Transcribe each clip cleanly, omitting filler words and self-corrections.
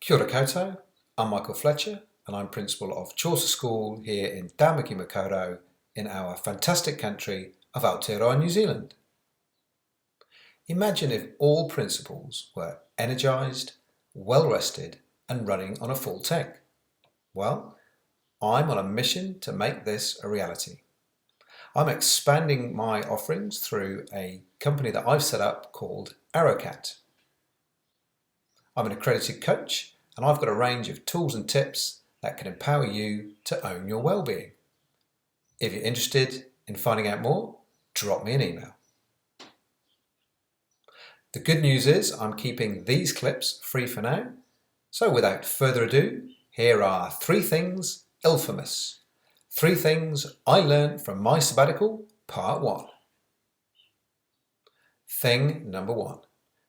Kia ora koutou, I'm Michael Fletcher and I'm Principal of Chaucer School here in Tamaki Makaurau in our fantastic country of Aotearoa, New Zealand. Imagine if all principals were energised, well rested and running on a full tank. Well, I'm on a mission to make this a reality. I'm expanding my offerings through a company that I've set up called Arrowcat. I'm an accredited coach and I've got a range of tools and tips that can empower you to own your well-being. If you're interested in finding out more, drop me an email. The good news is I'm keeping these clips free for now. So without further ado, here are 3 things infamous. 3 things I learned from my sabbatical, part 1. Thing number 1,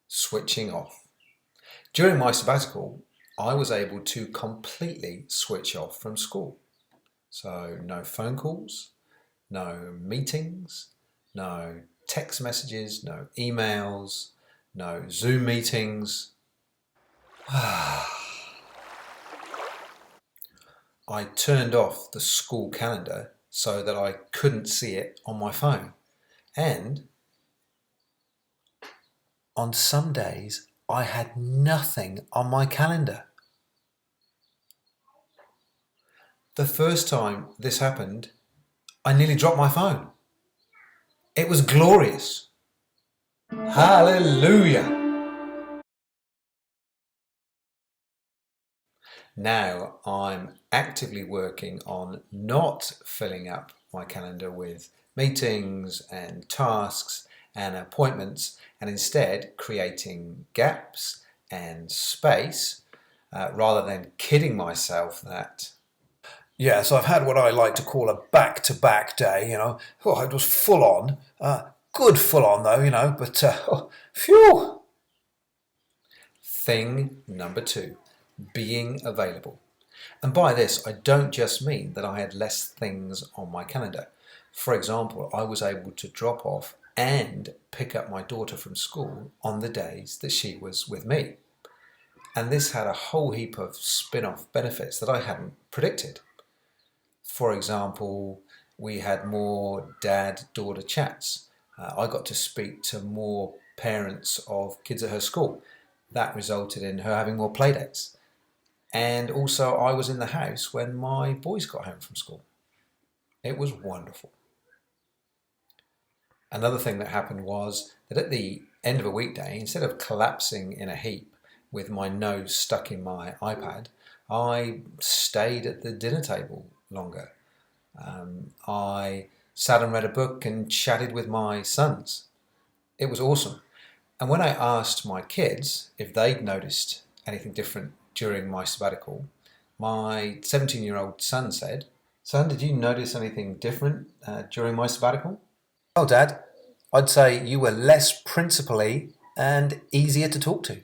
switching off. During my sabbatical, I was able to completely switch off from school. So no phone calls, no meetings, no text messages, no emails, no Zoom meetings. I turned off the school calendar so that I couldn't see it on my phone. And on some days, I had nothing on my calendar. The first time this happened, I nearly dropped my phone. It was glorious. Hallelujah! Now I'm actively working on not filling up my calendar with meetings and tasks and appointments, and instead creating gaps and space rather than kidding myself that yes, I've had what I like to call a back-to-back day, Oh, it was full on. Good full on though, but phew. Thing number 2, being available. And by this, I don't just mean that I had less things on my calendar. For example, I was able to drop off and pick up my daughter from school on the days that she was with me. And this had a whole heap of spin-off benefits that I hadn't predicted. For example, we had more dad-daughter chats. I got to speak to more parents of kids at her school. That resulted in her having more playdates. And also I was in the house when my boys got home from school. It was wonderful. Another thing that happened was that at the end of a weekday, instead of collapsing in a heap with my nose stuck in my iPad, I stayed at the dinner table longer. I sat and read a book and chatted with my sons. It was awesome. And when I asked my kids if they'd noticed anything different during my sabbatical, my 17-year-old son said, "Son, did you notice anything different during my sabbatical?" "Well, Dad, I'd say you were less principal-y and easier to talk to."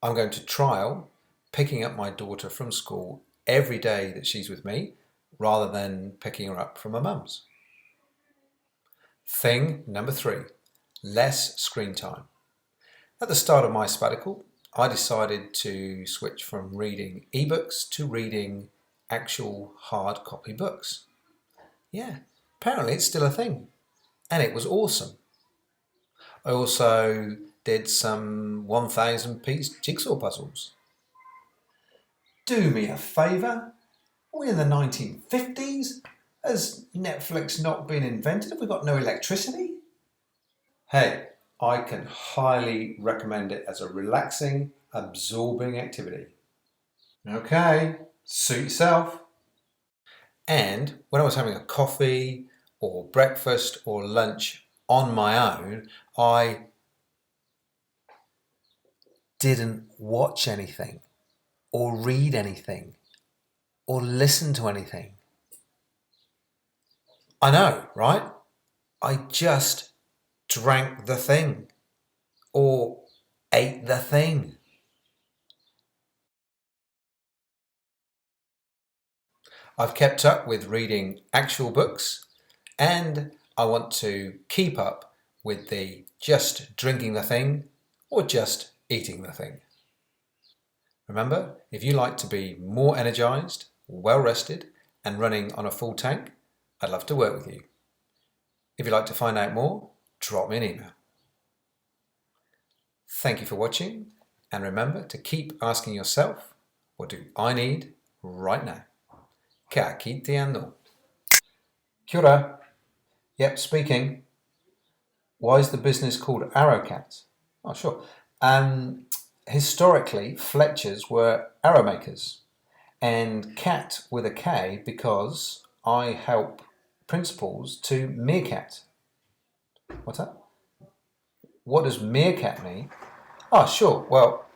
I'm going to trial picking up my daughter from school every day that she's with me rather than picking her up from her mum's. Thing number 3, less screen time. At the start of my sabbatical, I decided to switch from reading ebooks to reading actual hard copy books. Yeah, apparently it's still a thing, and it was awesome. I also did some 1,000-piece jigsaw puzzles. Do me a favour? Are we in the 1950s? Has Netflix not been invented? Have we got no electricity? Hey, I can highly recommend it as a relaxing, absorbing activity. Okay, suit yourself. And when I was having a coffee or breakfast or lunch on my own, I didn't watch anything or read anything or listen to anything. I know, right? I just drank the thing or ate the thing. I've kept up with reading actual books and I want to keep up with the just drinking the thing or just eating the thing. Remember, if you like to be more energized, well rested and running on a full tank, I'd love to work with you. If you'd like to find out more, drop me an email. Thank you for watching, and remember to keep asking yourself, what do I need right now? Ka kite anō. Kia ora. Yep, speaking. Why is the business called Arrowcat? Oh, sure. Historically, Fletchers were arrow makers, and cat with a K because I help principals to meerkat. What's that? What does meerkat mean? Oh, sure. Well,